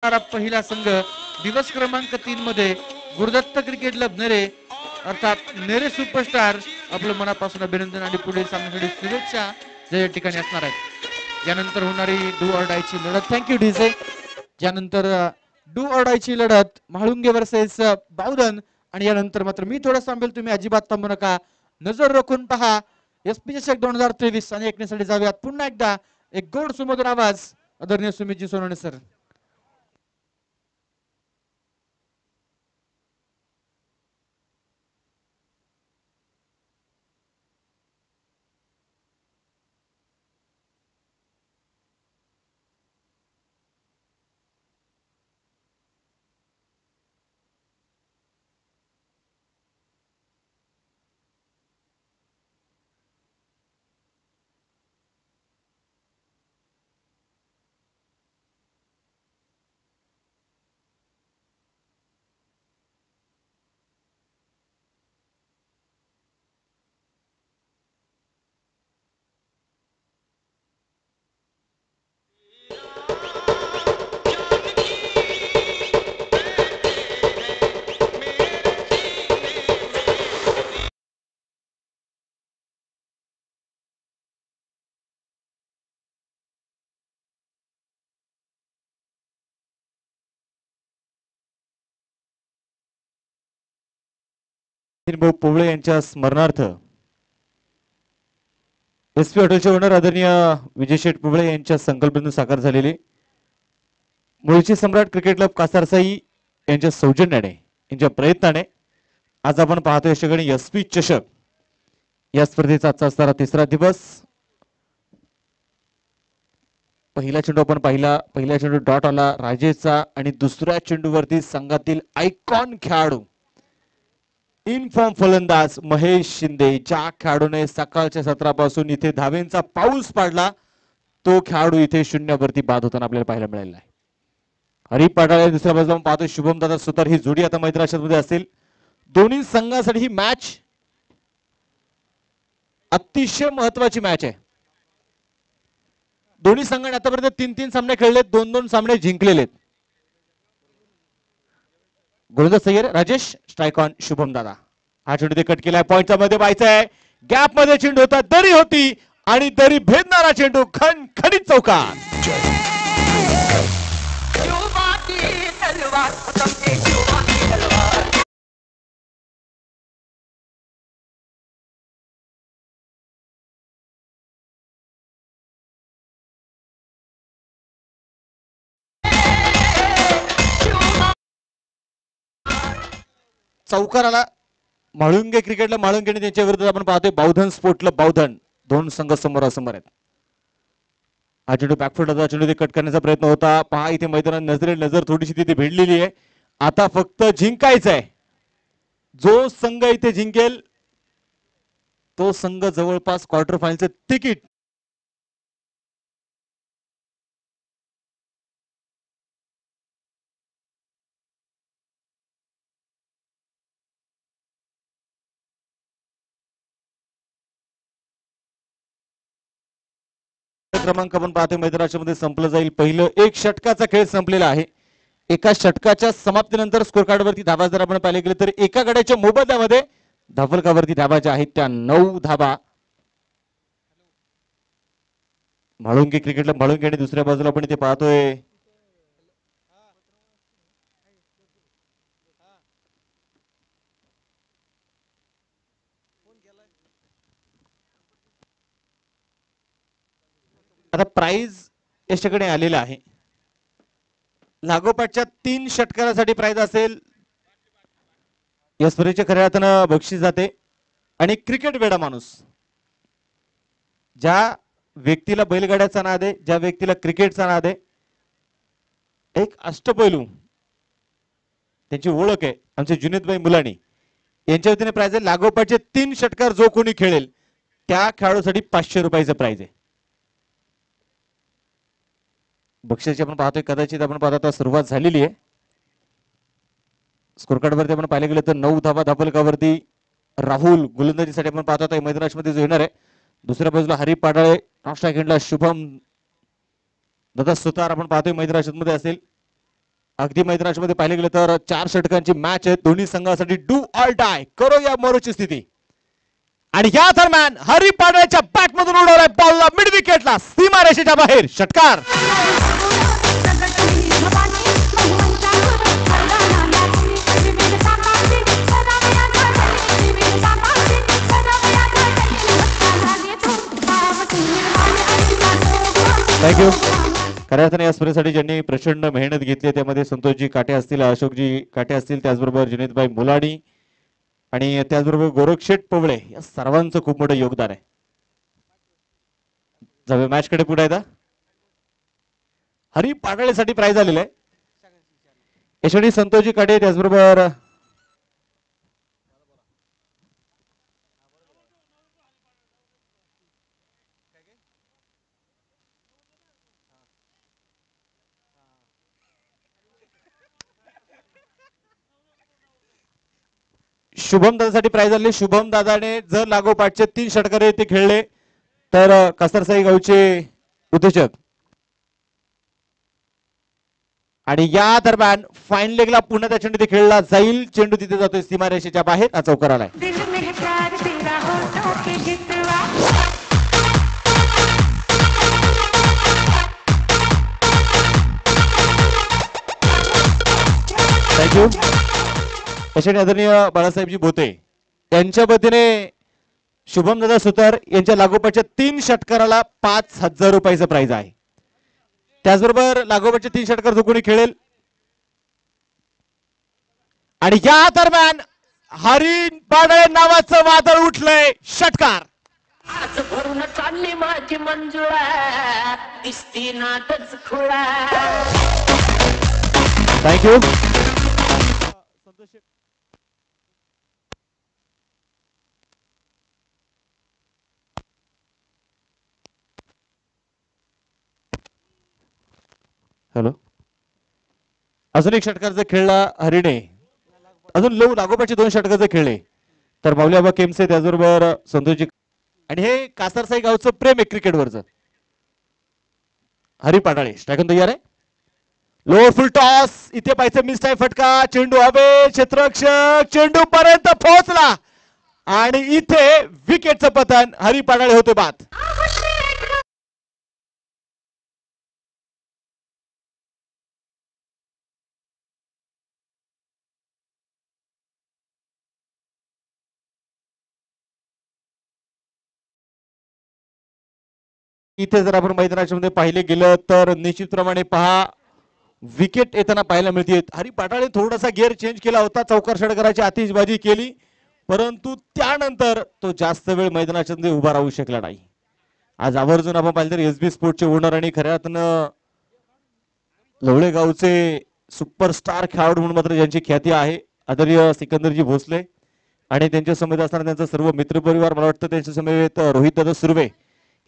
पहिला संघ दिवस क्रमांक 3 मध्ये गुरुदत्त क्रिकेट क्लब नेरे अर्थात नेरे सुपरस्टार आपलं मनापासून अभिनंदन आणि पुढील सामन्यासाठी शुभेच्छा जे ठिकाणी असणार आहेत. यानंतर होणारी डू ऑर डायची लढत थँक्यू डीजे. यानंतर डू ऑर डायची लढत म्हाळुंगे वर्सेस बावधन आणि यानंतर मात्र मी थोडं सांगेल तुम्ही अजिबात थांबू नका. नजर राखून पहा एसपी चषक 2023 आणि ऐकण्यासाठी जाऊयात पुन्हा एकदा एक गोड सुमधुर आवाज आदरणीय सुमितजी सोनवणे सर. भाऊ पोवळे यांच्या स्मरणार्थ एसपी हॉटेलचे ओनर आदरणीय विजय शेठ पोवळे यांच्या संकल्पनेतून साकार झालेली मुळशी सम्राट क्रिकेट क्लब कासारसाई यांच्या सौजन्याने यांच्या प्रयत्नाने आज आपण पाहतो या ठिकाणी एसपी चषक या स्पर्धेचा आजचा असणारा तिसरा दिवस. पहिला चेंडू आपण पाहिला, पहिल्या चेंडू डॉट आला राजेशचा आणि दुसऱ्या चेंडूवरती संघातील आयकॉन खेळाडू इनफॉर्म फलंदाज महेश शिंदे ज्या खेळाडूने सकाळच्या सत्रापासून इथे धावेंचा पाऊस पाडला तो खेळाडू इथे शून्यावरती बाद होताना आपल्याला पाहायला मिळालेला आहे. हरी पाडाळे दुसऱ्या बाजूला पाहतो शुभम दादा सुतार ही जोडी आता मैदानामध्ये असेल. दोन्ही संघासाठी ही मॅच अतिशय महत्वाची मॅच आहे. दोन्ही संघाने आतापर्यंत 3-3 सामने खेळलेत, 2-2 सामने जिंकलेले आहेत. गोलंदाज सय्यर राजेश, स्ट्राइक ऑन शुभम दादा. हा चेंडू ते कट केलाय, पॉइंटच्या मध्ये व्हायचा आहे, गॅप मध्ये चेंडू होता, दरी होती आणि दरी भेदणारा चेंडू खणखणीत चौकार. चौकाराला म्हाळुंगे क्रिकेटला म्हाळुंगे त्यांच्या विरुद्ध आपण पाहतोय बावधन स्पोर्ट क्लब बावधन. दोन संघ समोरासमोर आहेत. हा चेंडू बॅकफुट चेंडू ते कट करण्याचा प्रयत्न होता. पहा इथे मैदानात नजर थोडीशी तिथे भिडलेली आहे. आता फक्त जिंकायचं आहे. जो संघ इथे जिंकेल तो संघ जवळपास क्वार्टर फायनलचं तिकीट क्रमांक आपण पाहतोय मैदानाच्या मध्ये संपलं जाईल. पहिलं एक षटकाचा खेळ संपलेला आहे. एका षटकाच्या समाप्तीनंतर स्कोर कार्ड वरती धाबा जर आपण पाहिले गेले तर एका गड्याच्या मोबदल्यामध्ये धावलकावरती धाबा ज्या आहेत त्या 9 धाबा म्हाळुंगे क्रिकेटला म्हाळुंगे आणि दुसऱ्या बाजूला आपण इथे पाहतोय आता प्राइज याच्याकडे आलेला आहे. लागोपाठच्या 3 षटकारासाठी प्राइज असेल. या स्पर्धेच्या खऱ्या अर्थानं बक्षीस जाते आणि क्रिकेट वेडा माणूस ज्या व्यक्तीला बैलगाड्याचा नाद आहे, ज्या व्यक्तीला क्रिकेटचा नाद आहे, एक अष्टपैलू त्यांची ओळख आहे आमचे जुनेदभाई मुलानी यांच्या वतीने प्राइज आहे. लागोपाठचे 3 षटकार जो कोणी खेळेल त्या खेळाडूसाठी 500 रुपयाचं प्राइज आहे. बक्षिसाची आपण पाहतोय कदाचित आपण पाहतो आता सुरुवात झालेली आहे. स्कोर कार्ड वरती आपण पाहिले गेले तर 9 धावा धापलकावरती राहुल गोलंदाजीसाठी आपण पाहतो आता मैदानामध्ये जो येणार आहे. दुसऱ्या बाजूला हरी पाडाळे, नाश्ता घेतला शुभम दादा सुतार आपण पाहतोय मैदानामध्ये असेल. अगदी मैदानामध्ये पाहिले गेले तर 4 षटकांची मॅच आहे दोन्ही संघासाठी डू ऑर डाय करो या मरोची स्थिती. आणि या दरम्यान हरी पाडळेच्या बॅट मधून उडवलाय बॉलला मिड विकेटला सीमारेषेच्या बाहेर षटकार. थँक्यू. खऱ्या अर्थाने या स्पर्धेसाठी ज्यांनी प्रचंड मेहनत घेतली त्यामध्ये संतोषजी काटे असतील, अशोकजी काटे असतील, त्याचबरोबर जुनेदभाई मुलानी आणि त्याचबरोबर गोरखशेठ पवळे या सर्वांचं खूप मोठं योगदान आहे. जाऊया मॅच कडे पुढे येता. हरी पाडळेसाठी प्राइज आलेलं आहे. यशवंती संतोषजी काटे त्याचबरोबर शुभम दादासाठी प्राइज आले. शुभम दादाने जर लागोपाठचे 3 षटकारे ते खेळले तर कासरसाई गावचे उद्योजक. आणि या दरम्यान फाईन लेगला पुन्हा त्या चेंडू तिथे खेळला जाईल. चेंडू तिथे जातोय सीमारेषेच्या बाहेर. हा चौकार आलाय. थँक्यू. यशवंत आदरणीय बाळासाहेबजी भोते यांच्या वतीने शुभम दादा सुतार यांच्या लागोपाठच्या 3 षटकाराला 5,000 रुपयाचं प्राइज आहे. त्याचबरोबर लागोपाठचे 3 षटकार जो कोणी खेळेल. आणि या दरम्यान हरी पाडळे नावाचं वादळ उठलंय. षटकार. आज भरून चालली माझी मंजुळा दिसती नाटच खुळा. थँक्यू. हॅलो. अजून एक षटकार खेळला हरीने. अजून लागोपाठचे 2 षटकार खेळले तर माऊलीआबा केमसे त्याचबरोबर संतोषजी. आणि हे कासारसाई गावचं प्रेम आहे क्रिकेटवरचं. हरी पाडाळे स्ट्रायकन तयार आहे. लो फुल टॉस इथे पाहिजे मिस टाइम फटका. चेंडू हवे क्षेत्ररक्षक चेंडू पर्यंत पोहोचला आणि इथे विकेटचं पतन. हरी पाडाळे होते बाद. इथे जर आपण मैदानाच्या पाहिले गेलं तर निश्चितप्रमाणे पहा विकेट येताना पाहायला मिळते. हरी पाटाळे थोडासा गिअर चेंज केला होता. चौकार षटकाराची आतिषबाजी केली परंतु त्यानंतर तो जास्त वेळ मैदानाच्या उभा राहू शकला नाही. आज आवर्जून आपण पाहिलं तर एसबी स्पोर्टचे ओनर आणि खऱ्या अर्थानं लवळे गावचे सुपरस्टार खेळाडू म्हणून मात्र ज्यांची ख्याती आहे आदरणीय सिकंदरजी भोसले आणि त्यांच्या समेत असणारा त्यांचा सर्व मित्रपरिवार. मला वाटतं त्यांच्या समेत रोहित दादा सुर्वे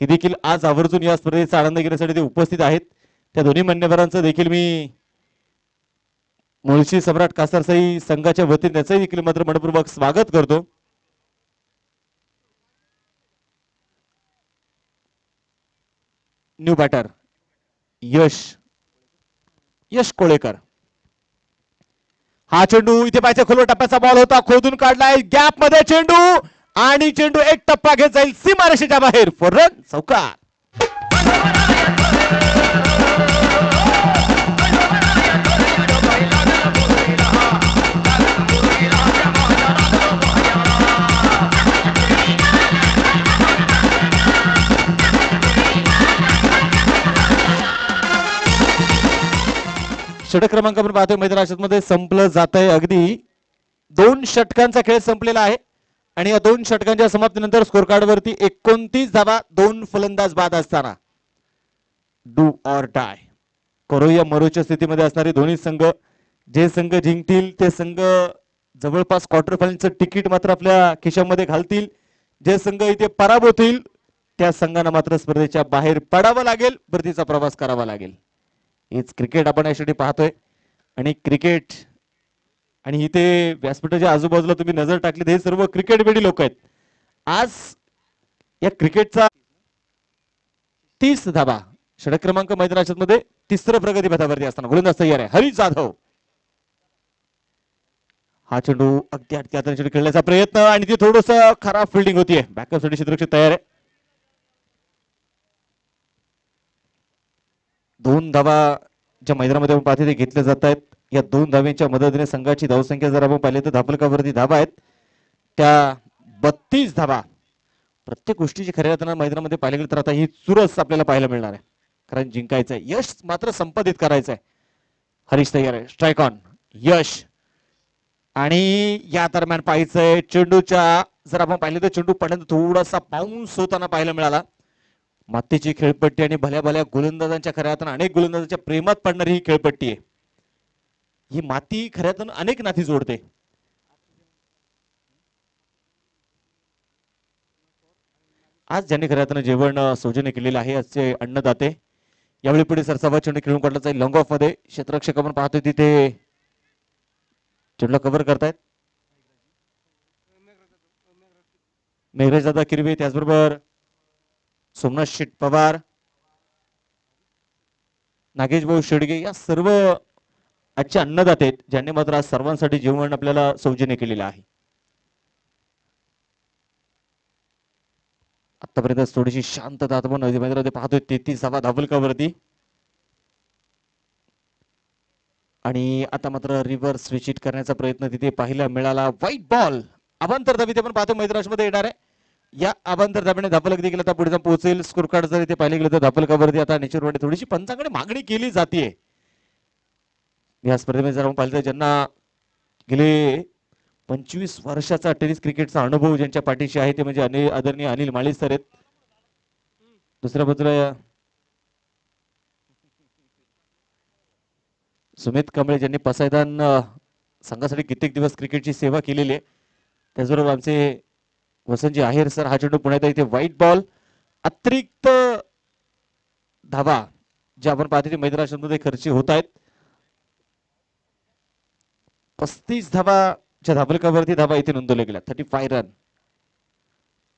हे देखील आज आवर्जून या स्पर्धेचा आनंद घेण्यासाठी ते उपस्थित आहेत. त्या दोन्ही मान्यवरांचं देखील मी मुळशी सम्राट कासारसाई संघाच्या वतीने त्याचंही देखील मात्र मनपूर्वक स्वागत करतो. न्यू बॅटर यश कोळेकर. हा चेंडू इथे पाहिजे खोलवर टप्प्याचा बॉल होता. खोदून काढलाय गॅप मध्ये चेंडू आणि चेंडू एक टप्पा घेत जाईल सीमारेषेच्या बाहेर. फॉर रन चौकार. षटक क्रमांक आपण पाहतोय मैदानामध्ये संपलं जात आहे. अगदी 2 षटकांचा खेळ संपलेला आहे आणि या 2 षटकांच्या समाप्तीनंतर स्कोर कार्ड वरती 29 धावा 2 फलंदाज बाद असताना डू ऑर डाय करो या मरोच्या स्थितीमध्ये असणारे दोन्ही संघ. जे संघ जिंकतील ते संघ जवळपास क्वार्टर फायनलचं तिकीट मात्र आपल्या खिशामध्ये घालतील. जे संघ इथे पराभूत होईल त्या संघांना मात्र स्पर्धेच्या बाहेर पडावं लागेल. परतीचा प्रवास करावा लागेल. हेच क्रिकेट आपण यासाठी पाहतोय आणि क्रिकेट आणि इथे व्यासपीठाच्या आजूबाजूला तुम्ही नजर टाकली हे सर्व क्रिकेट बेडी लोक आहेत. आज या क्रिकेटचा 30 धावा षटक क्रमांक मैदानाच्या मध्ये तिसरं प्रगती पथावरती असताना गोलंदाज तयार आहे हरी जाधव. हा चेंडू अगदी अटकी हाताने चेंडू खेळण्याचा प्रयत्न आणि ते थोडस खराब फिल्डिंग होतीये. बॅकअप साठी क्षेत्ररक्षक तयार आहे. 2 धावा ज्या मैदानामध्ये आपण पाहतो ते घेतल्या जात आहेत. या 2 धाव्यांच्या मदतीने संघाची धावसंख्या जर आपण पाहिली तर धापलकावरती धावा आहेत त्या 32 धावा. प्रत्येक गोष्टीची खऱ्या अर्थानं मैदानामध्ये पाहिलं गेलं तर आता ही चुरस आपल्याला पाहायला मिळणार आहे. कारण जिंकायचं आहे, यश मात्र संपादित करायचं आहे. हरीश तयार आहे. स्ट्राईक ऑन यश. आणि या दरम्यान पाहायचंय चेंडूच्या जर आपण पाहिलं तर चेंडू पडल्यानंतर थोडासा बाउन्स होताना पाहायला मिळाला. मातीची खेळपट्टी आणि भल्या भल्या गोलंदाजांच्या खऱ्या अर्थानं अनेक गोलंदाजांच्या प्रेमात पडणारी ही खेळपट्टी आहे. ही माती खऱ्या अर्थानं अनेक नाती जोडते. आज ज्यांनी खऱ्या अर्थानं जेवण सौजन्य केलेलं आहे असे अन्नदाते. यावेळी पुढे सरसावा चेंडू खेळून काढला जाईल लॉंग ऑफ मध्ये. क्षेत्ररक्षक आपण पाहतोय तिथे चेंडूला कव्हर करतायत मेघराज दादा किरवे, त्याचबरोबर सोमनाथ शेठ पवार, नागेश भाऊ शेडगे या सर्व आजचे अन्नदाते आहेत ज्यांनी मात्र आज सर्वांसाठी जेवण आपल्याला सौजन्य केलेलं आहे. आतापर्यंत थोडीशी शांतता आपण मैदानामध्ये पाहतोय. 33 धावलकावरती आणि आता मात्र रिव्हर्स स्विच करण्याचा प्रयत्न तिथे पाहायला मिळाला. व्हाईट बॉल अवांतर धावी आपण पाहतो मैदानामध्ये येणार आहे. या अवांतर धाब्याने धापलक देखील आता पुढे जाऊन पोहोचेल. स्कोर कार्ड जर इथे पाहिले गेलं तर धापलकावरती आता नेचरवाडी थोडीशी पंचांकडे मागणी केली जाते. या स्पर्धेमध्ये जर आपण पाहिलं तर ज्यांना गेले 25 वर्षाचा टेनिस क्रिकेटचा अनुभव ज्यांच्या पाठीशी आहे ते म्हणजे आदरणीय अनिल माळी सर आहेत. दुसऱ्या बाजूला सुमित कांबळे ज्यांनी पसायदान संघासाठी कित्येक दिवस क्रिकेटची सेवा केलेली आहे. त्याचबरोबर आमचे वसंतजी आहेर सर. हा चेंडू पुण्यात इथे व्हाईट बॉल. अतिरिक्त धावा ज्या आपण पाहतो मैदानामध्ये खर्ची होत आहेत. 35 धावाच्या धाबलकावरती धावा इथे नोंदवल्या गेल्या. 35 रन.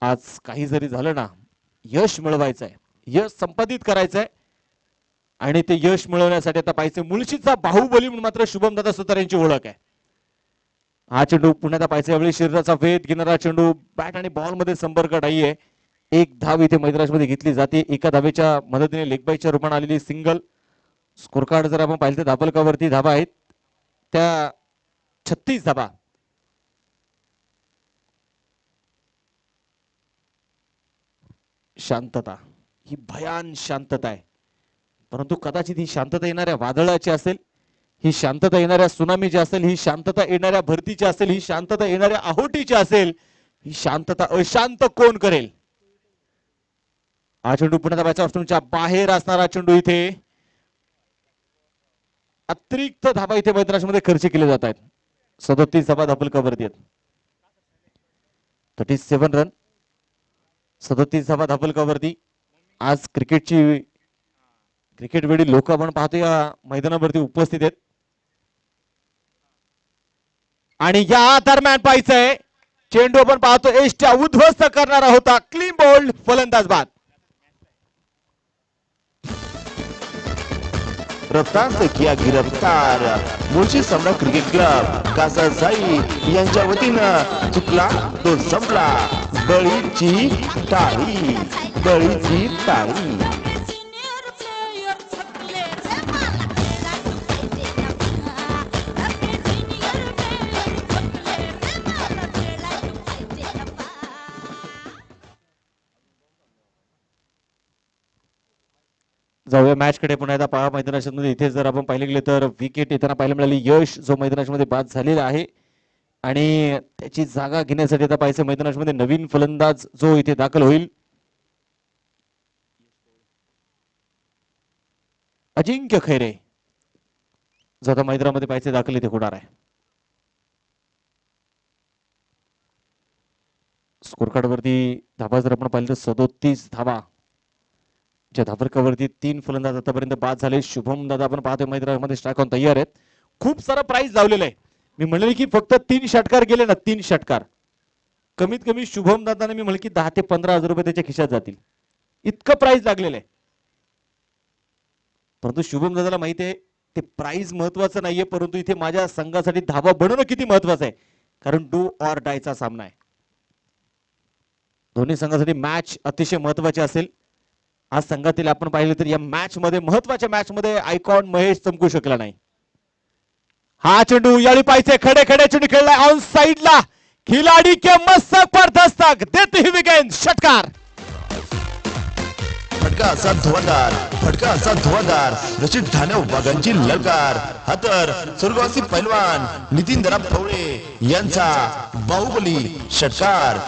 आज काही जरी झालं ना यश मिळवायचं आहे, यश संपादित करायचं आहे आणि ते यश मिळवण्यासाठी आता पाहिजे मुळशीचा बाहुबली म्हणून मात्र शुभम दादा सुतार यांची ओळख आहे. हा चेंडू पुण्यात पाहिजे यावेळी शरीराचा वेध घेणारा चेंडू बॅट आणि बॉल मध्ये संपर्क नाहीये. एक धाव इथे मैदानामध्ये घेतली जाते. एका धावेच्या मदतीने लेगबाईच्या रूपाने आलेली सिंगल. स्कोर कार्ड जर आपण पाहिलं तर धापलकावरती धावा आहेत त्या 36 धावा. शांतता ही भयान शांतता आहे, परंतु कदाचित ही शांतता येणाऱ्या वादळाची असेल, ही शांतता येणाऱ्या सुनामीची असेल, ही शांतता येणाऱ्या भरतीची असेल, ही शांतता येणाऱ्या आहोटीची असेल. ही शांतता अशांत कोण करेल? हा चेंडू पुण्याच्या बॅच ऑप्शनच्या बाहेर असणारा चेंडू इथे अतिरिक्त धाबा इथे मैदानामध्ये खर्च केले जात आहेत. 37 धाबा धापलकावरती आहेत. 37 रन 37 धाबा धापलकावरती. आज क्रिकेट वेळी लोक आपण पाहतो या मैदानावरती उपस्थित आहेत आणि या दरम्यान पाहायचंय चेंडू आपण पाहतो एसच्या उद्ध्वस्त करणारा होता. क्लीन बोल्ड फलंदाज बाद. रफ्तार किया गिरफ्तार. मुळशी सम्राट क्रिकेट क्लब कासासाई यांच्या वतीनं चुकला तो संपला. बळीची टाळी, बळीची टाळी. जाऊया मॅच कडे पुन्हा एकदा पहा मैदानामध्ये. इथे जर आपण पाहिले गेले तर विकेट येताना पाहायला मिळाली. यश जो मैदानामध्ये बाद झालेला आहे आणि त्याची जागा घेण्यासाठी आता पाहायचं मैदानामध्ये नवीन फलंदाज जो इथे दाखल होईल. अजिंक्य खैरे जो आता मैदानामध्ये पाहायचे दाखल इथे होणार आहे. स्कोर कार्ड वरती धाबा जर आपण पाहिलं तर 37 धाबा. ज्या धाबरकावरती 3 फलंदाज आतापर्यंत बाद झाले. शुभम दादा आपण पाहतोय मैदानामध्ये स्ट्राईक ऑन तयार आहेत. खूप सारा प्राइस लावलेला आहे. मी म्हणले की फक्त 3 षटकार गेले ना, 3 षटकार कमीत कमी शुभम दादाने मी म्हणले की 10 ते 15 हजार रुपये त्याच्या खिशात जातील, इतकं प्राइस लागलेलं आहे. परंतु शुभम दादाला माहिती आहे ते प्राइज महत्वाचं नाहीये, परंतु इथे माझ्या संघासाठी धावा बनवणं किती महत्वाचं आहे, कारण डू ऑर डायचा सामना आहे. दोन्ही संघासाठी मॅच अतिशय महत्वाची असेल. आज संघातील आपण पाहिलं तर या मॅच मध्ये, महत्वाच्या मॅच मध्ये आयकॉन महेश चमकू शकला नाही. हा चेंडू यावेळी पाहिजे, खडे खडे चेंडू खेळलाय ऑन साइडला, खिलाडी के मस्तक पर दस्तक देते हुए गेंद, षटकार. फटका असा धुवादार रचित ठाणे वाघांची ललकार. हा तर स्वर्गवासी पैलवान नितीन दराब फवळे यांचा बाहुबली षटकार.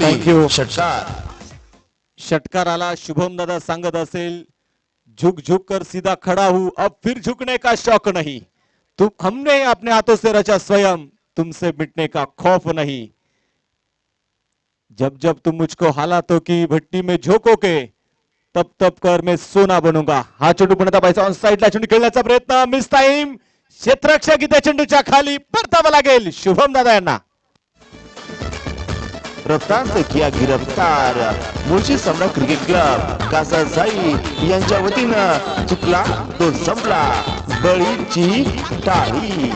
Thank you. षटकार. षटकार आला. शुभम दादा सांगत असेल, झुक झुक कर सीधा खड़ा हूं, अब फिर झुकने का शौक नहीं, तुम हमने अपने हाथों से रचा स्वयं, तुमसे मिटने का खौफ नहीं, जब जब तुम मुझको हालातों की भट्टी में झोकोगे तब तब कर मैं सोना बनूंगा. हा चेंडू पुन्हा पाहिजे ऑन साइडला, चेंडू खेळण्याचा प्रयत्न, मिस टाइम. क्षेत्ररक्षक त्या चेंडूच्या खाली परतावा लागेल शुभम दादा यांना. रफ्तार किया गिरफ्तार. मुळशी सम्राट क्रिकेट क्लब कासासाई यांच्या वतीनं चुकला तो संपला. बळीची टाळी.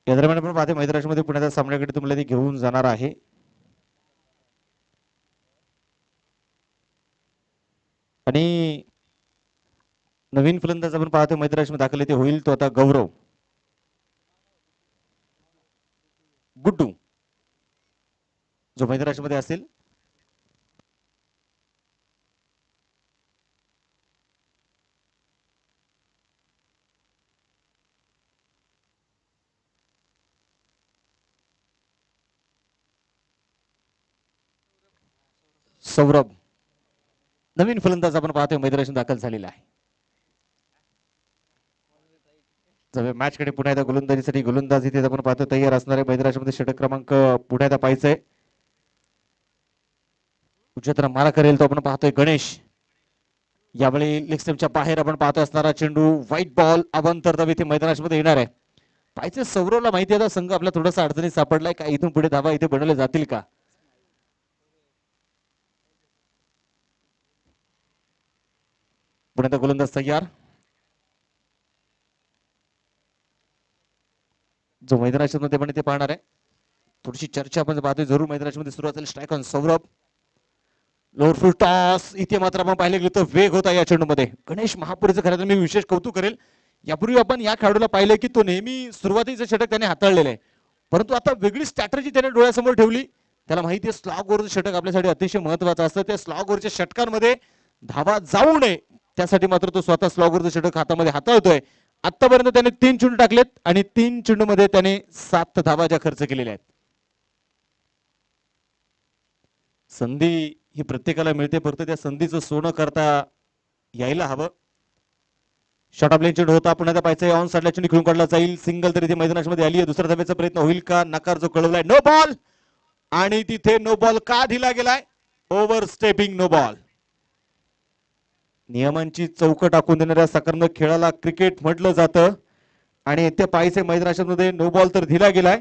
या दरम्यान आपण पाहते मैदानामध्ये पुण्याच्या सामन्याकडे तुम्हाला ते घेऊन जाणार आहे. आणि नवीन फलंदाज आपण पाहतो मैदानामध्ये दाखल ते होईल तो आता गौरव गुड्डू जो मैदानामध्ये असेल. सौरभ नवीन फलंदाज आपण पाहतोय मैदानात दाखल झालेला आहे. मॅच कडे पुन्हा एकदा गोलंदाजीसाठी गोलंदाज इथे आपण पाहतो तयार असणारे मैदानामध्ये षटक क्रमांक पुढे एकदा पाहायचंय. उच्चतर मारा करेल तो आपण पाहतोय गणेश. यावेळी लेग स्टंपच्या बाहेर आपण पाहतो असणारा चेंडू व्हाईट बॉल अवंतर दाब इथे मैदानामध्ये येणार आहे. पाहिजे सौरवला माहिती आहे संघ आपला थोडासा अडचणीत सापडलाय का, इथून पुढे धावा इथे बनवले जातील का. पुण्याचा गोलंदाज तयार. जो मैदानामध्ये पण ते पाहणार आहे. थोडीशी चर्चा आपण पाहतोय जरूर मैदानामध्ये सुरुवात झाली. Strike on Saurabh, lower full toss. इथे मात्र आपण पाहिले गेलो तर वेग होता या चेंडूमध्ये. गणेश महापुरेचं खरं तर मी विशेष कौतुक करेल. यापूर्वी आपण या खेळाडूला पाहिलं की तो नेहमी सुरुवातीचं षटक त्याने हाताळलेलं आहे, परंतु आता वेगळी स्ट्रॅटेजी त्याने डोळ्यासमोर ठेवली. त्याला माहिती आहे स्लॉग ओव्हरचं षटक आपल्यासाठी अतिशय महत्वाचं असतं. त्या स्लॉग ओव्हरच्या षटकांमध्ये धावा जाऊ नये त्यासाठी मात्र तो स्वतः स्लॉग ओव्हरचं षटक हातामध्ये हाताळतोय. आतापर्यंत त्याने 3 चेंडू टाकलेत आणि 3 चेंडू मध्ये त्याने 7 धावा ज्या खर्च केलेल्या आहेत. संधी ही प्रत्येकाला मिळते, फक्त त्या संधीचं सोनं करता यायला हवं. शॉर्ट ऑफ लाईन चेंडू होता, पुन्हा पाहिजे ऑन साइडला चेंडू खेळून काढला जाईल. सिंगल तरी मैदानामध्ये आली आहे. दुसऱ्या धाब्याचा प्रयत्न होईल का, नकार जो कळवलाय नो बॉल. आणि तिथे नो बॉल का दिला गेलाय, ओव्हर स्टेपिंग नो बॉल. नियमांची चौकट टाकून देणाऱ्या सकारात्मक खेळाला क्रिकेट म्हटलं जातं आणि येथे पाहिजे मैदानामध्ये नो बॉल तर दिला गेलाय.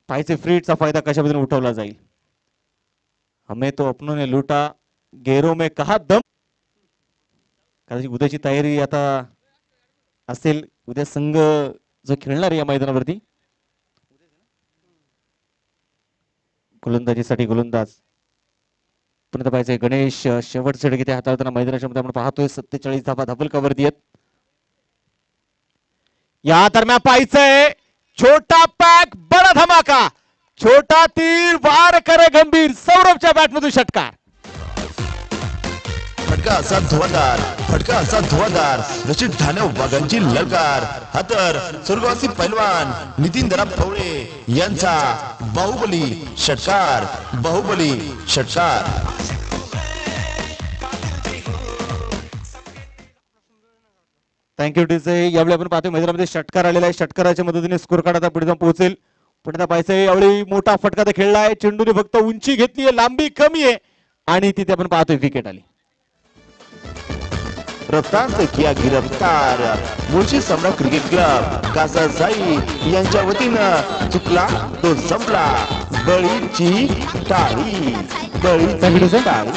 पाहिजे फ्रीडचा फायदा कशा पद्धतीने उठवला जाईल. हमें तो अपनों ने लूटा, गेरो में कहा दम. कारण उद्याची तयारी आता असेल. उद्या संघ जो खेळणार या मैदानावरती गोलंदाजीसाठी गोलंदाज पुन्हा पाहिजे गणेश. शेवटचे षटक इथे हाताळताना मैदानामध्ये आपण पाहतोय 47 धावा धबलकावरती आहेत. या दरम्यान पाहिजे छोटा पॅक बडा धमाका, छोटा तीर वार करे गंभीर. सौरभच्या बॅटमधून षटकार. फटका असा धुवादार रचित ठाणे वाघांची ललकार. हा तर स्वर्गवासी पैलवान नितीन दराब फवळे यांचा बाहुबली षटकार. थँक्यू टीचे. यावेळी आपण पाहतोय मैदानामध्ये षटकार आलेला आहे. षटकाराच्या मदतीने स्कोर कार्ड आता पुढे जाऊन पोहोचेल. पुन्हा पाहायचंय यावेळी मोठा फटका तर खेळलाय, चेंडूने फक्त उंची घेतलीये, लांबी कमी आहे आणि तिथे आपण पाहतोय विकेट आली. रफ्तार किया गिरफ्तार. मुळशी सम्राट क्रिकेट क्लब कासासाई यांच्या वतीनं चुकला तो संपला. बळीची टाळी, बळीची टाळी.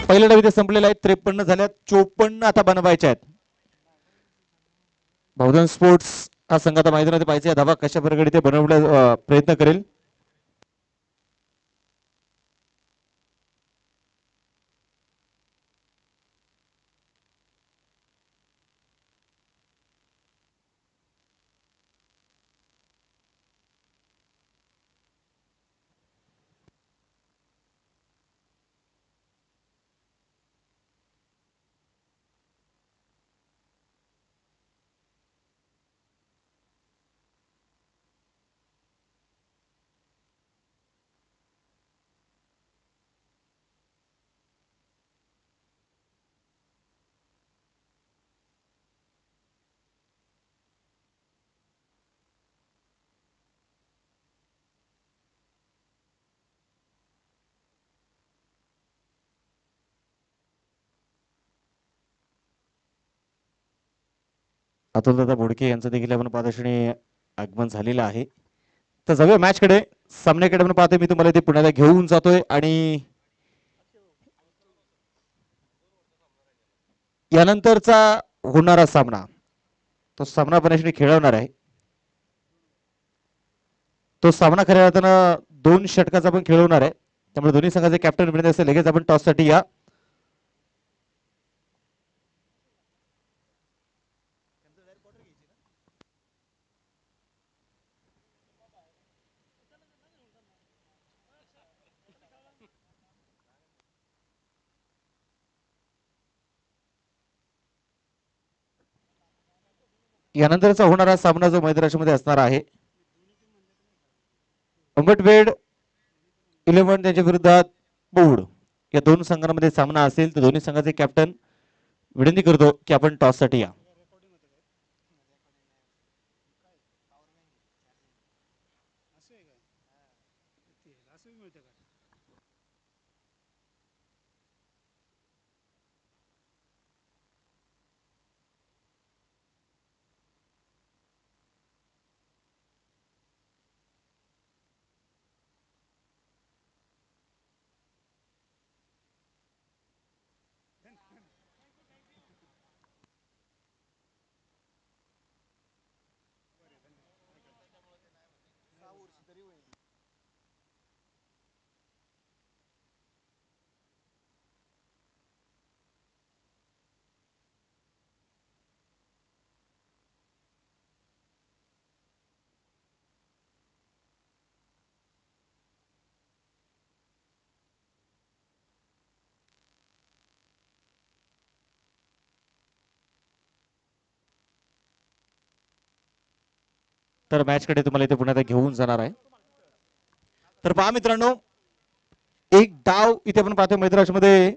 पहिल्या डाव इथे संपलेला आहे. 53 झाल्यात, 54 आता बनवायच्या आहेत. बहुधन स्पोर्ट्स हा संघ आता मैदानात पाहिजे धावा कशा प्रकारे ते बनवण्याचा प्रयत्न करेल. अतुलदादा बोडके यांचं देखील आपण पाहतो आगमन झालेलं आहे. तर जाऊया मॅच कडे, सामन्याकडे आपण पाहतोय. मी तुम्हाला ते पुण्याला घेऊन जातोय आणि यानंतरचा होणारा सामना तो सामना पण खेळवणार आहे. तो सामना खऱ्या अर्थानं 2 षटकाचा पण खेळवणार आहे. त्यामुळे दोन्ही संघाचे कॅप्टन विनंती असेल लगेच आपण टॉस साठी या. यानंतरचा होणारा सामना जो मैदानामध्ये असणार आहे, अंबटवेड 11 त्यांच्या विरोधात बोर्ड, या 2 संघांमध्ये सामना असेल. तर दोन्ही संघाचे कॅप्टन विनंती करतो की आपण टॉस साठी या. तर मॅच कडे तुम्हाला इथे पुन्हा घेऊन जाणार आहे. तर पहा मित्रांनो, एक डाव इथे आपण पाहतोय मैदानामध्ये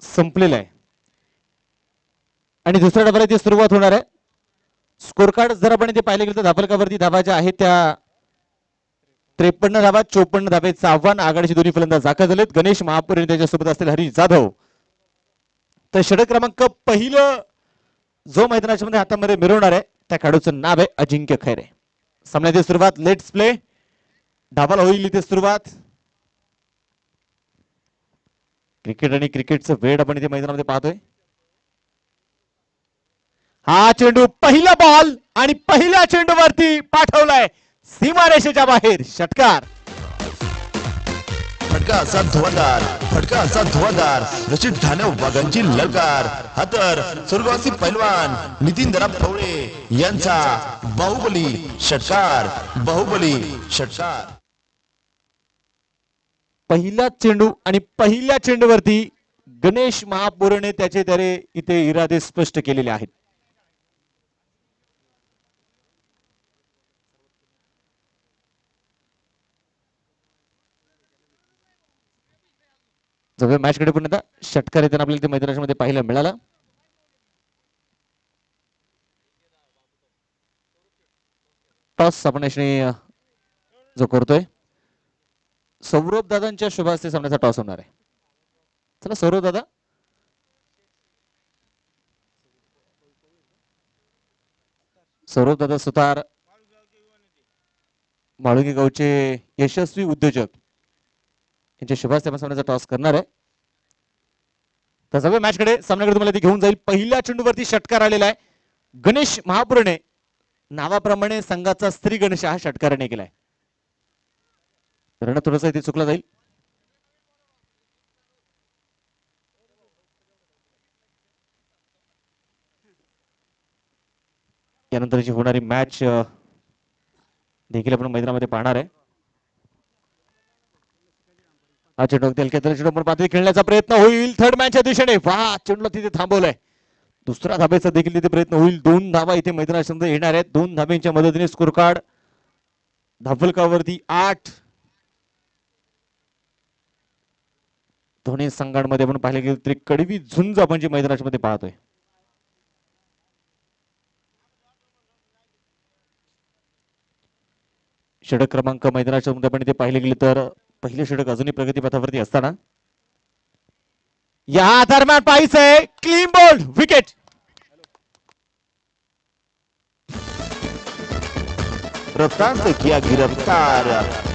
संपलेला आहे आणि दुसऱ्या डावाला इथे सुरुवात होणार आहे. स्कोर कार्ड जर आपण इथे पाहिले गेलं तर धापलकावरती धावा ज्या आहेत त्या 53 धावा, 54 धावेचं आव्हान. आघाडीचे दोन्ही फलंदाज दाखल झालेत. गणेश महापुरे त्याच्यासोबत असतील हरीश जाधव. तर षटक क्रमांक पहिलं जो मैदानाच्या हातामध्ये मिरवणार आहे त्या खेळाडूचं नाव आहे अजिंक्य खैरे. सामन्याची सुरुवात, लेट्स प्ले. धावाला होईल इथे सुरुवात. क्रिकेट आणि क्रिकेटचं वेळ आपण इथे मैदानामध्ये पाहतोय. हा चेंडू पहिला बॉल आणि पहिल्या चेंडूवरती पाठवलाय सीमारेषेच्या बाहेर. षटकार. फटका असा धुवादार, फटका असा धुवादार. रचित ठाणे वाघांची ललकार. हा तर स्वर्गवासी पैलवान नितीन दरा फवळे यांचा बाहुबली षटकार, बाहुबली षटकार. पहिला चेंडू आणि पहिल्या चेंडूवरती गणेश महापुरेने त्याचे त्यारे इथे इरादे स्पष्ट केलेले आहेत. जवळ मॅच कडे पण आता षटकार येताना आपल्याला मैदानामध्ये पाहायला मिळाला. टॉस आपण जो करतोय सौरभ दादांच्या शुभ हस्ते सामन्याचा टॉस होणार आहे. चला सौरभ दादा. सौरभ दादा सुतार माळुंगी गावचे यशस्वी उद्योजक यांच्या शुभ हस्ते सामन्याचा टॉस करणार आहे. तर सगळ्या मॅच कडे सामन्याकडे तुम्हाला ते घेऊन जाईल. पहिल्या चेंडूवरती षटकार आलेला आहे. गणेश महापुरणे नावाप्रमाणे संघाचा स्त्री गणेश हा षटकाराने केलाय. रण थोडंसं इथे चुकला जाईल. यानंतरची होणारी मॅच देखील आपण मैदानामध्ये पाहणार आहे. हा चेंडू चेंडू पातळी खेळण्याचा प्रयत्न होईल थर्ड मॅचच्या दिशेने. वा चेंडूला तिथे थांबवलंय. दुसरा धाब्याचा देखील तिथे प्रयत्न होईल. 2 धावा इथे मैदानात येणार आहेत. 2 धाब्यांच्या मदतीने स्कोर कार्ड धावफलकावरती 8. दोन्ही संघांमध्ये आपण पाहिले गेले तरी कडवी झुंज आपण जे मैदानामध्ये पाहतोय. षटक क्रमांक मैदानाच्या मध्ये आपण इथे पाहिले गेले तर पहिले षटक अजूनही प्रगतीपथावरती असताना या दरम्यान पाहिजे क्लीन बोल्ड विकेट. रफ्तार किया गिरफ्तार.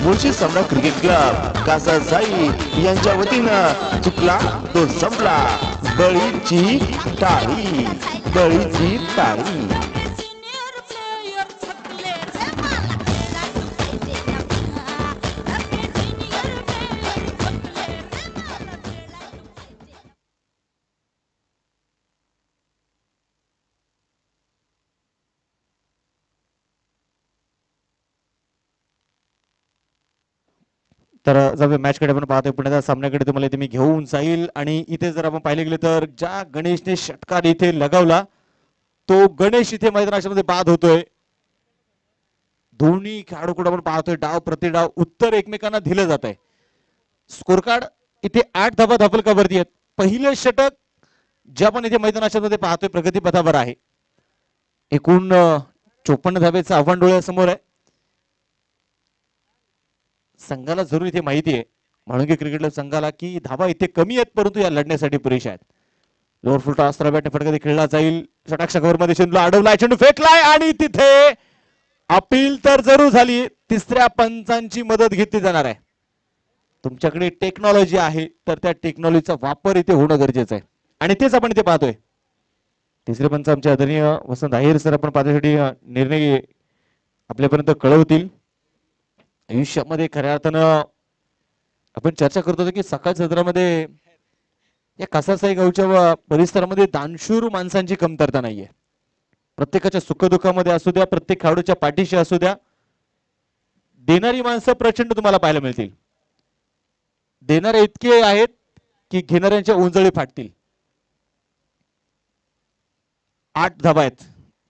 मुळशी सम्राट क्रिकेट क्लब कासासाई यांच्या वतीनं चुकला तो संपला. बळीची टाळी, बळीची टाळी. तर जर मॅच कडे आपण पाहतोय पुण्याच्या सामन्याकडे तुम्हाला इथे मी घेऊन जाईल. आणि इथे जर आपण पाहिले गेले तर ज्या गणेशने षटकार इथे लगावला तो गणेश इथे मैदानाच्या मध्ये बाद होतोय. दोन्ही खेळाडूकडे आपण पाहतोय डाव प्रति डाव उत्तर एकमेकांना दिलं जात आहे. स्कोर कार्ड इथे 8 धावा धावफलकावरती आहेत. पहिले षटक जे आपण इथे मैदानाच्या मध्ये पाहतोय प्रगतीपथावर आहे. एकूण 54 धावेचं आव्हान डोळ्यासमोर आहे. संघाला जरूर इथे माहिती आहे म्हाळुंगे क्रिकेट क्लब संघाला की धावा इथे कमी आहेत परंतु या लढण्यासाठी पुरेशा आहेत. लोअर फुल टॉस बॅटने फटका खेळला जाईल. षटक कव्हर मध्ये चेंडूला अडवलाय. चेंडू फेकलाय आणि तिथे अपील तर जरूर झाली. तिसऱ्या पंचांची मदत घेतली जाणार आहे. तुमच्याकडे टेक्नॉलॉजी आहे तर त्या टेक्नॉलॉजीचा वापर इथे होणं गरजेचं आहे आणि तेच आपण इथे पाहतोय. तिसरे पंच आमचे आदरणीय वसंत आहेर सर आपण पाहण्यासाठी निर्णय आपल्यापर्यंत कळवतील. आयुष्यामध्ये खऱ्या अर्थानं आपण चर्चा करतो की सकाळ सत्रामध्ये या कासासाई गावच्या परिसरामध्ये दानशूर माणसांची कमतरता नाहीये. प्रत्येकाच्या सुखदुःखामध्ये असू द्या, प्रत्येक खेळाडूच्या पाठीशी असू द्या, देणारी माणसं प्रचंड तुम्हाला पाहायला मिळतील. देणारे इतके आहेत की घेणाऱ्यांच्या उंजळी फाटतील. 8 धावा आहेत.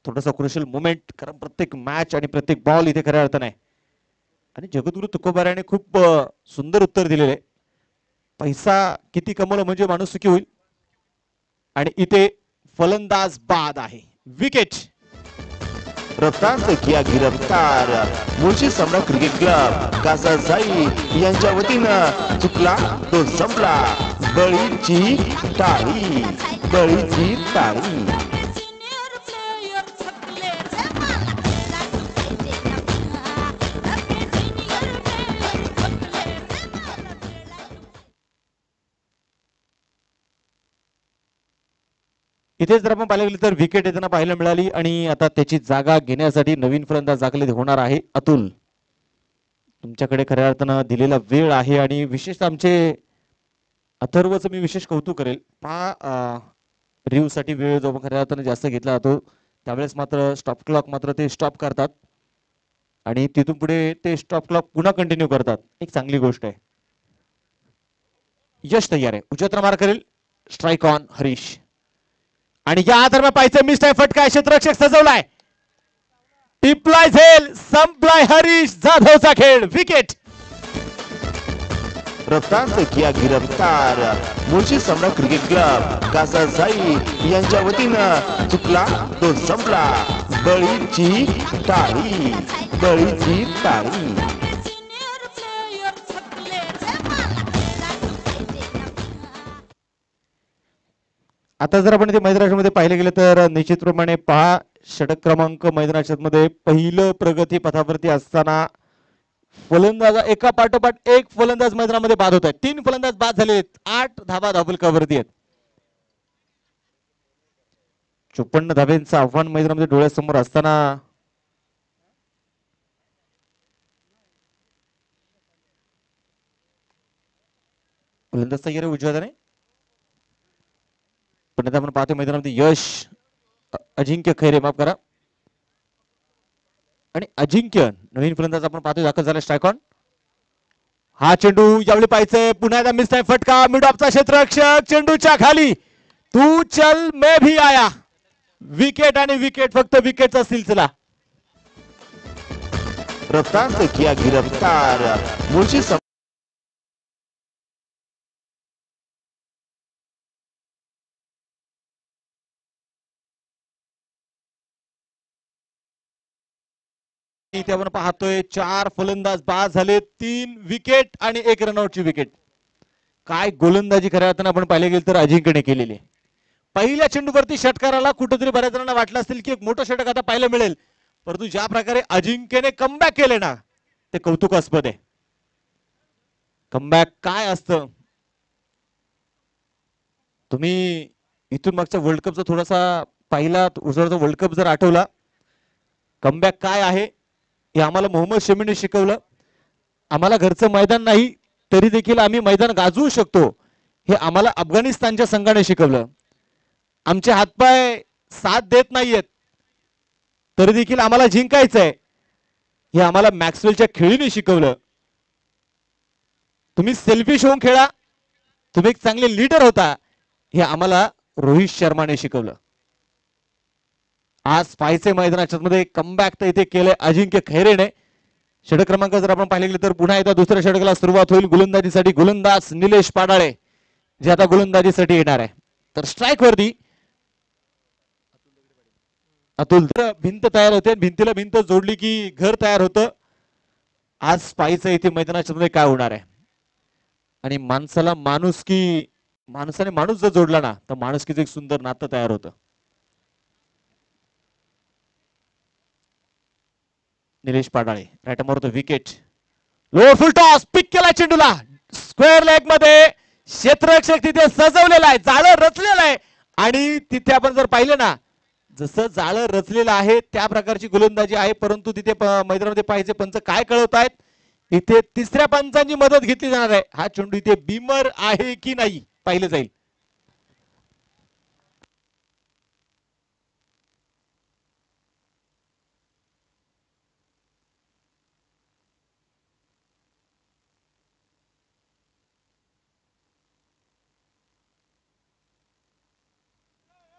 थोडासा क्रुशियल मुवमेंट कारण प्रत्येक मॅच आणि प्रत्येक बॉल इथे खऱ्या अर्थाने आहे. आणि जगद्गुरु तुकोबाराने खूप सुंदर उत्तर दिलेले. पैसा किती कमवला म्हणजे माणूस सुखी होईल. आणि इथे फलंदाज बाद आहे. विकेट. रफ्तार किया गिरफ्तार. मुळशी सम्राट क्रिकेट क्लब कासासाई यांच्या वतीनं चुकला तो संपला. बळीची टाळी, बळीची टाळी. इथे जर आपण पाहिलं गेलं तर विकेट येताना पाहायला मिळाली आणि आता त्याची जागा घेण्यासाठी नवीन फलंदाज दाखल होणार आहे अतुल. तुमच्याकडे खऱ्या अर्थानं दिलेला वेळ आहे आणि विशेषतः आमचे अथर्वचं मी विशेष कौतुक करेल. रिव्ह साठी वेळ जो खऱ्या अर्थानं जास्त घेतला जातो त्यावेळेस मात्र स्टॉप क्लॉक मात्र ते स्टॉप करतात आणि तिथून पुढे ते स्टॉप क्लॉक पुन्हा कंटिन्यू करतात. एक चांगली गोष्ट आहे. यश तयार आहे. उजव्या मार करेल. Strike on Harish. आणि या दरम्यान पाहिजे मिस्टर फटका क्षेत्ररक्षक सजवलाय. टिपलाय झेल संपलाय हरीश जाधवचा खेळ. विकेट. रफ्तार किया गिरफ्तार. मुळशी सम्राट क्रिकेट क्लब कासासाई यांच्या वतीनं चुकला तो संपला. बळीची टाळी, बळीची टाळी. आता जर आपण ते मैदानामध्ये पाहिले गेले तर निश्चितप्रमाणे पहा षटक क्रमांक मैदानामध्ये पहिलं प्रगती पथावरती असताना फलंदाज एका पाठोपाठ एक फलंदाज मैदानामध्ये बाद होत आहेत. 3 फलंदाज बाद झाले आहेत. 8 धावा धावफलकावरती आहेत. 54 धाब्यांचं आव्हान मैदानामध्ये डोळ्यासमोर असताना फलंदाज तयार उजव्या हाताने पण आता आपण पाहतो मैदानामध्ये यश अजिंक्य खैरे माफ करा आणि अजिंक्य नवीन फलंदाज आपण पाहतो दाखल झाला स्ट्राईक ऑन. हा चेंडू यावेळी पाहिजे पुन्हा एकदा मिस टाइम फटका मिड ऑफचा क्षेत्ररक्षक चेंडूच्या खाली तू चल मैं भी आया. विकेट आणि विकेट फक्त विकेटचा सिलसिला. रफ्तार किया गिरफ्तार मुळशी इथे आपण पाहतोय 4 फलंदाज बाद झाले 3 विकेट आणि 1 रनआउटची विकेट. काय गोलंदाजी खऱ्या अर्थानं आपण पाहिले गेले तर अजिंक्यने केलेली आहे. पहिल्या चेंडूवरती षटकाराला कुठेतरी बऱ्याच जणांना वाटलं असेल की एक मोठं षटक आता पाहायला मिळेल परंतु ज्या प्रकारे अजिंक्यने कमबॅक केले ना ते कौतुकास्पद आहे. कमबॅक काय असतं तुम्ही इथून मागच्या वर्ल्ड कपचा थोडासा पहिला वर्ल्ड कप जर आठवला कमबॅक काय आहे हे आम्हाला मोहम्मद शमीने शिकवलं. आम्हाला घरचं मैदान नाही तरी देखील आम्ही मैदान गाजवू शकतो हे आम्हाला अफगाणिस्तानच्या संघाने शिकवलं. आमचे हातपाय साथ देत नाहीयेत तरी देखील आम्हाला जिंकायचंय हे आम्हाला मॅक्सवेलच्या खेळीने शिकवलं. तुम्ही सेल्फिश होऊन खेळा तुम्ही एक चांगले लीडर होता हे आम्हाला रोहित शर्माने शिकवलं. आज पाहिजे मैदानाच्या मध्ये कमबॅक तर इथे केलंय अजिंक्य खैरेने. षटक क्रमांक जर आपण पाहिले गेले तर पुन्हा एकदा दुसऱ्या षटकाला सुरुवात होईल. गोलंदाजीसाठी गोलंदाज निलेश पाडाळे जे आता गोलंदाजीसाठी येणार आहे. तर स्ट्राईक वरती अतुल भिंत तयार होते भिंतीला भिंत जोडली की घर तयार होतं. आज पाहिजे इथे मैदानाच्या मध्ये काय होणार आहे आणि माणसाला माणसाने माणूस जर जोडला ना तर माणुसकीचं एक सुंदर नातं तयार होतं. निलेश पाडाळे राईट मारतो विकेट लो फुल टॉस पिक केला चेंडूला स्क्वेअर लेग मध्ये क्षेत्ररक्षक तिथे सजवलेला आहे जाळं रचलेलं आहे आणि तिथे आपण जर पाहिलं ना जसं जाळं रचलेलं आहे त्या प्रकारची गोलंदाजी आहे परंतु तिथे मैदानामध्ये पाहिजे पंच काय कळवत आहेत इथे तिसऱ्या पंचांची मदत घेतली जाणार आहे. हा चेंडू इथे बीमर आहे की नाही पाहिलं जाईल.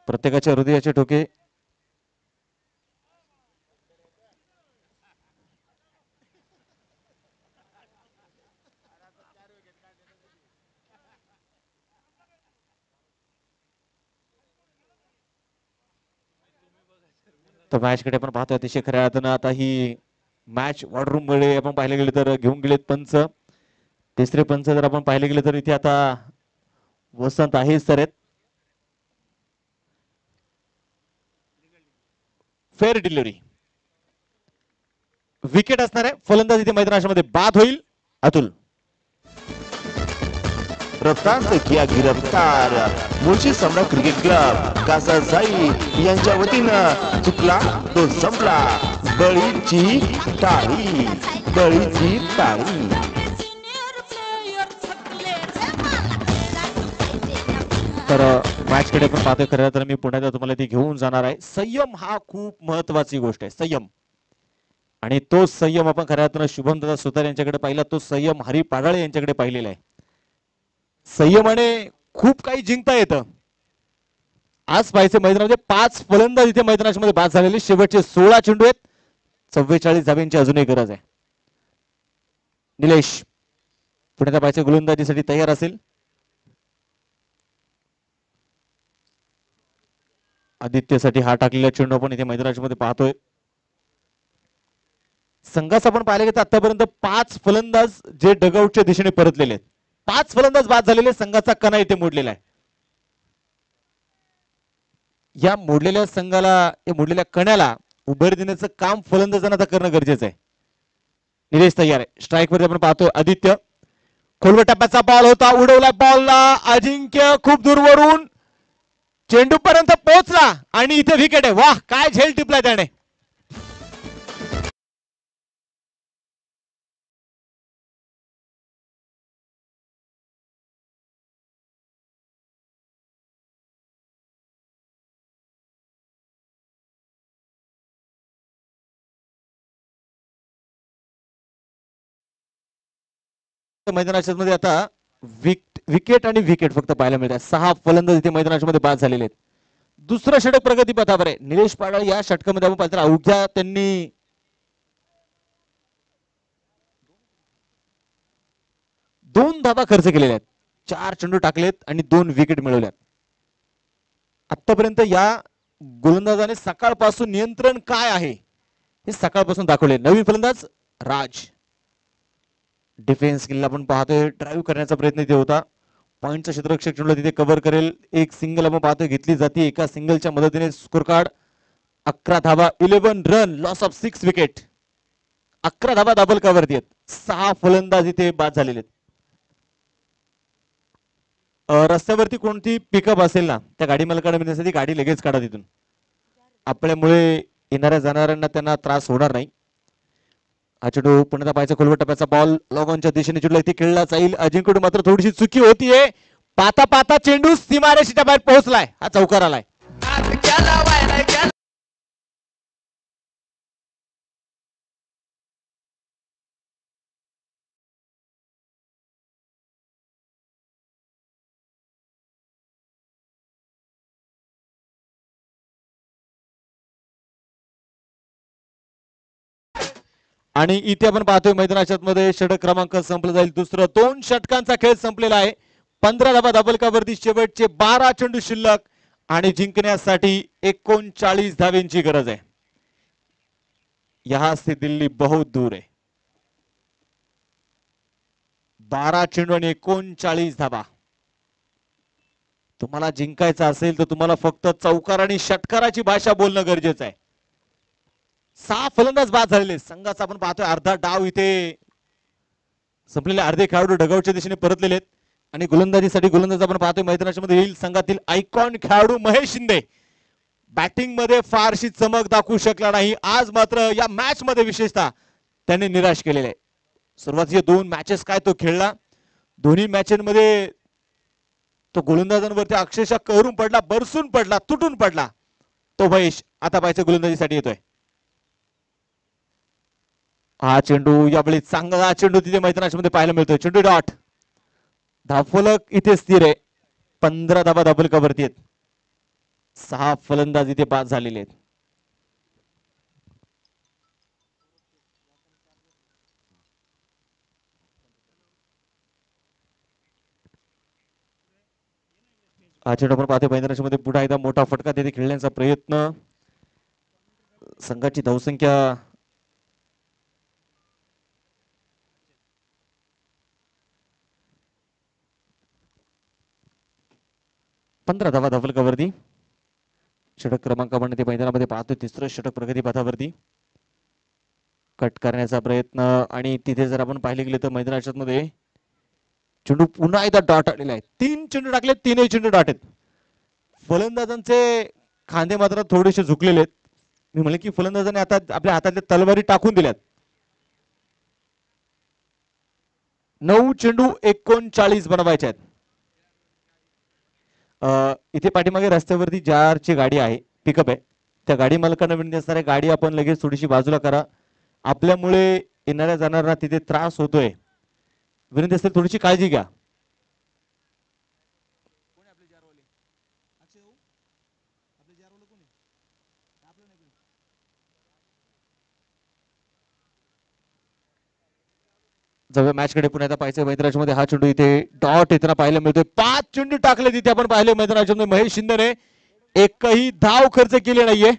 प्रत्येकाच्या हृदयाचे ठोके तर मॅच कडे आपण पाहतो अतिशय खऱ्या अर्थानं आता ही मॅच वॉर रूम मध्ये आपण पाहिले गेले तर घेऊन गेलेत पंच. तिसरे पंच जर आपण पाहिले गेले तर इथे आता वसंत आहे सर आहेत. फेअर डिलिव्हरी विकेट असणार आहे. फलंदाज इथे मैदानामध्ये बाद होईल अतुल. रफ्तार से किया गिरफ्तार मुळशी सम्राट क्रिकेट क्लब कासासाई यांच्या वतीनं चुकला तो संपला. बळीची टाळी, बळीची टाळी. तर मॅच कडे पण पाहतोय खरं तर मी पुण्यात तुम्हाला ती घेऊन जाणार आहे. संयम हा खूप महत्वाची गोष्ट आहे संयम आणि तो संयम आपण खऱ्या अर्थानं शुभम दादा सुतार यांच्याकडे पाहिला तो संयम हरी पाडाळे यांच्याकडे पाहिलेला आहे. संयमाने खूप काही जिंकता येतं. आज पाहिजे मैदानामध्ये 5 फलंदाज इथे मैदानामध्ये बाद झालेले शेवटचे 16 चेंडू आहेत 44 धाब्यांची अजूनही गरज आहे. निलेश पुण्याचा पाहिजे गोलंदाजीसाठी तयार असेल. आदित्यसाठी हा टाकलेला चेंडू आपण इथे मैदानामध्ये पाहतोय. संघास आपण पाहिलं की आतापर्यंत 5 फलंदाज जे डगआउटच्या दिशेने परतलेले आहेत. 5 फलंदाज बाद झालेले, संघाचा कणा इथे मोडलेला आहे. या मोडलेल्या संघाला, या मोडलेल्या कण्याला उभेर देण्याचं काम फलंदाजांना आता करणं गरजेचं आहे. निलेश तयार आहे. स्ट्राईक वर आपण पाहतोय आदित्य. खोलवर टप्प्याचा बॉल होता, उडवला बॉलला अजिंक्य खूप दूरवरून चेंडू पर्यंत पोहोचला आणि इथे विकेट आहे. वाह, काय झेल टिपलाय त्याने. मैदानाच्या मध्ये आता विकेट आणि विकेट फक्त पाहायला मिळतात. 6 फलंदाज इथे मैदानाच्या मध्ये बाद झालेले आहेत. दुसरं षटक प्रगती पथावर आहे. निलेश पाडळ या षटकामध्ये आपण पाहिलं अवघ्या त्यांनी 2 धाबा खर्च केलेले आहेत. 4 चेंडू टाकलेत आणि 2 विकेट मिळवल्यात. आतापर्यंत या गोलंदाजाने सकाळपासून नियंत्रण काय आहे हे सकाळपासून दाखवले. नवीन फलंदाज राज. डिफेन्स केलेला आपण पाहतोय, ड्राईव्ह करण्याचा प्रयत्न इथे होता. पॉईंटचा क्षेत्ररक्षक चेंडू तिथे कव्हर करेल. एक सिंगल आपण पाहतोय घेतली जाते. एका सिंगलच्या मदतीने score card 11 dhaba, 11 run, loss of 6 wicket. 11 धाबा दाबल कव्हर देत. 6 फलंदाज इथे बाद झालेले आहेत. रस्त्यावरती कोणती पिकअप असेल ना, त्या गाडी मालकाने मिळण्यासाठी गाडी लगेच काढा तिथून. आपल्यामुळे येणाऱ्या जाणाऱ्यांना त्यांना त्रास होणार नाही. हा चेंडू पुन्हा पाहायचा खोलवर टप्प्याचा बॉल लॉगॉनच्या दिशेने चेंडू इथे खेळला जाईल. अजिंक्य मात्र थोडीशी चुकी होतीये. पाता पाता चेंडू सीमारेषेच्या बाहेर पोहोचलाय. हा चौकार आलाय. आणि इथे आपण पाहतोय मैदानाच्या मध्ये षटक क्रमांक संपला जाईल. दुसरं 2 षटकांचा खेळ संपलेला आहे. 15 धाबा दाबलकावरती शेवटचे 12 चेंडू शिल्लक आणि जिंकण्यासाठी 39 धावेंची गरज आहे. यहां से दिल्ली बहुत दूर है. 12 चेंडू आणि 39 धाबा. तुम्हाला जिंकायचं असेल तर तुम्हाला फक्त चौकार आणि षटकाराची भाषा बोलणं गरजेचं आहे. 6 फलंदाज बाद झालेले. संघाचा आपण पाहतोय अर्धा डाव इथे संपलेले. अर्धे खेळाडू डगआउटच्या दिशेने परतलेले आहेत आणि गोलंदाजीसाठी गोलंदाज आपण पाहतोय मैदानाच्या मध्ये येईल संघातील आयकॉन खेळाडू महेश शिंदे. बॅटिंग मध्ये फारशी चमक दाखवू शकला नाही. आज मात्र या मॅच मध्ये विशेषतः त्यांनी निराश केलेले आहे. सुरुवातीचे 2 मॅचेस काय तो खेळला. दोन्ही मॅचेसमध्ये तो गोलंदाजांवरती अक्षरशः करून पडला, बरसून पडला, तुटून पडला. तो महेश आता पाहिजे गोलंदाजीसाठी येतोय. हा चेंडू यावेळी चांगला चेंडू तिथे मैदानाच्या मध्ये पाहायला मिळतोय. चेंडू डॉट. धावफलक इथे स्थिर आहे. 15 धाबा दाबल कवरती आहेत. 6 फलंदाज इथे बाद झालेले आहेत. हा चेंडू आपण पाहतोय मैदानाच्या मध्ये पुन्हा एकदा मोठा फटका तिथे खेळण्याचा प्रयत्न. संघाची धावसंख्या 15 धावा दाबल कवरती. षटक क्रमांक आपण ते मैदानामध्ये पाहतोय. तिसरं षटक प्रगती पथावरती. कट करण्याचा प्रयत्न आणि तिथे जर आपण पाहिले गेले तर मैदानाच्या मध्ये चेंडू पुन्हा एकदा डॉट आलेला आहे. 3 चेंडू टाकले, 3ही चेंडू डॉट आहेत. फलंदाजांचे खांदे मात्र थोडेसे झुकलेले आहेत. मी म्हणले की फलंदाजाने आता आपल्या हातातल्या तलवारी टाकून दिल्यात. 9 चेंडू 39 बनवायचे आहेत. इथे पाठीमागे रस्त्यावरती जारची गाडी आहे, पिकअप आहे. त्या गाडी मालकांना विनंती असणार आहे गाडी आपण लगेच थोडीशी बाजूला करा. आपल्यामुळे येणाऱ्या जाणाऱ्यांना तिथे त्रास होतोय. विनंती असेल थोडीशी काळजी घ्या. जवळ मॅच कडे पुन्हा एकदा पाहायचं मैदानाच्या मध्ये. हा चेंडू इथे डॉट येताना पाहायला मिळतोय. 5 चेंडू टाकले तिथे आपण पाहिले मैदानाच्या मध्ये महेश शिंदेने. एकही धाव खर्च केले नाहीये.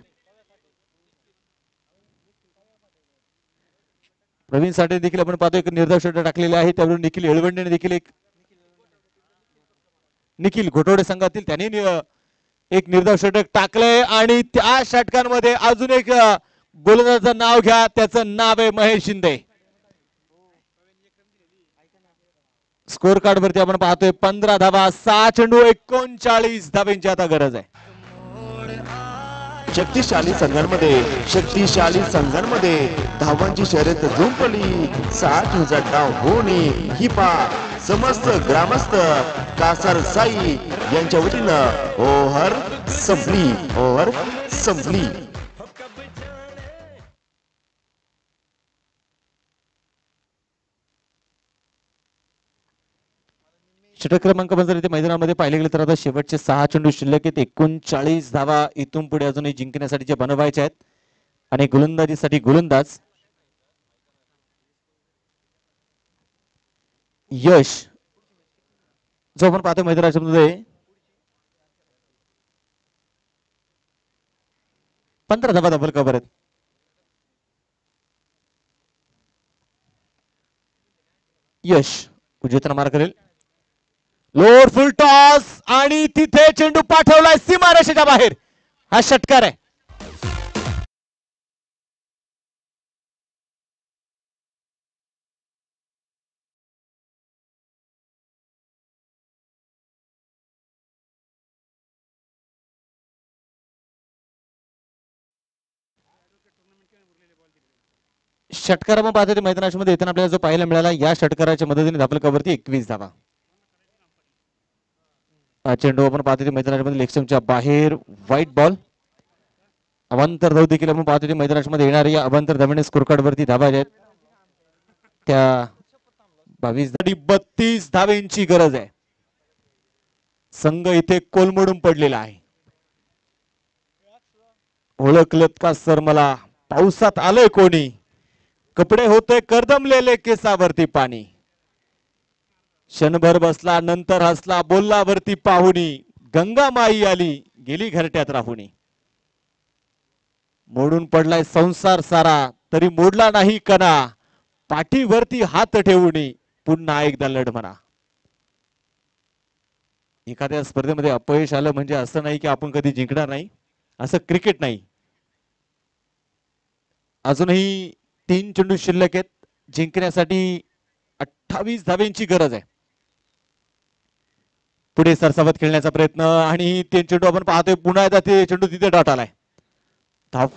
प्रवीण साठे देखील आपण पाहतो एक निर्धाव षटक टाकलेले आहे. त्यावरून निखिल येळवंडेने देखील निखिल घोटवडे संघातील त्यांनी एक निर्धाव षटक टाकलंय आणि त्या षटकांमध्ये अजून एक गोलंदाजाचं नाव घ्या. त्याचं नाव आहे महेश शिंदे. स्कोर कार्ड वरती आपण पाहतोय 15 धावा, 6 चेंडू, 39 धावांची आता गरज आहे. शक्तिशाली संघांमध्ये धावांची शर्यत जुंपली. 60,000 डाव होणे ही पा समस्त ग्रामस्थ कासार साई यांच्या वतीनं ओव्हर संपली. षटक क्रमांक 15 इथे मैदानामध्ये पाहिले गेले तर आता शेवटचे 6 चेंडू शिल्लक आहेत. 39 धावा इथून पुढे अजूनही जिंकण्यासाठी बनवायच्या आहेत. आणि गोलंदाजीसाठी गोलंदाज यश जो आपण पाहतो मैदानामध्ये 15 धावा डबल कव्हर आहेत. यश उजवीतून मार करेल. लोअर फुल टॉस आणि तिथे चेंडू पाठवलाय सीमारेषेच्या बाहेर. हा षटकार आहे. षटकार आपण पाहतो मैदानामध्ये येताना आपल्याला जो पाहायला मिळाला या षटकाराच्या मदतीने धापलकावरती 21 धावा. चेंडू आपण पाहतो मैदानामध्ये लेगस्टंपच्या बाहेर व्हाईट बॉल. अवांतर धाव देखील आपण पाहतो मैदानामध्ये येणाऱ्या या अवांतर धावांनी स्कोर कार्ड वरती धावा आहेत त्या 22-32 धावांची गरज आहे. संघ इथे कोलमडून पडलेला आहे. ओळखलत का सर मला? पावसात आलंय कोणी? कपडे होते करदमलेले केसावरती पाणी. क्षणभर बसला नंतर हसला बोलला वरती पाहुणी. गंगा माई आली गेली घरट्यात राहुणी. मोडून पडलाय संसार सारा तरी मोडला नाही कणा. पाठीवरती हात ठेवून पुन्हा एकदा लढ म्हणा. एखाद्या स्पर्धेमध्ये अपयश आलं म्हणजे असं नाही की आपण कधी जिंकणार नाही. असं क्रिकेट नाही. अजूनही 3 चेंडू शिल्लक आहेत. जिंकण्यासाठी 28 धावांची गरज आहे. पुढे सरसावत खेळण्याचा प्रयत्न आणि 3 चेंडू आपण पाहतोय पुन्हा एकदा ते चेंडू तिथे डॉट आलाय. धाव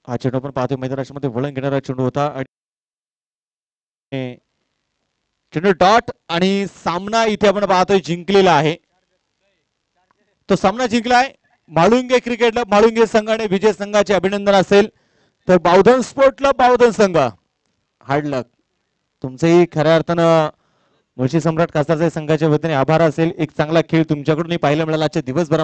हा चेंडू आपण पाहतोय मैदानामध्ये वळण घेणारा चेंडू होता आणि चेंडू डॉट आणि सामना इथे आपण पाहतोय जिंकलेला आहे. तो सामना जिंकलाय म्हाळुंगे क्रिकेट क्लब म्हाळुंगे संघाने. विजय संघाचे अभिनंदन असेल तर बावधन स्पोर्ट क्लब बावधन संघ हार्ड लक. तुमचेही खऱ्या अर्थानं मुळशी सम्राट कासारचे संघाच्या वतीने आभार असेल. एक चांगला खेळ तुमच्याकडून पाहायला मिळाला आजच्या दिवसभरात.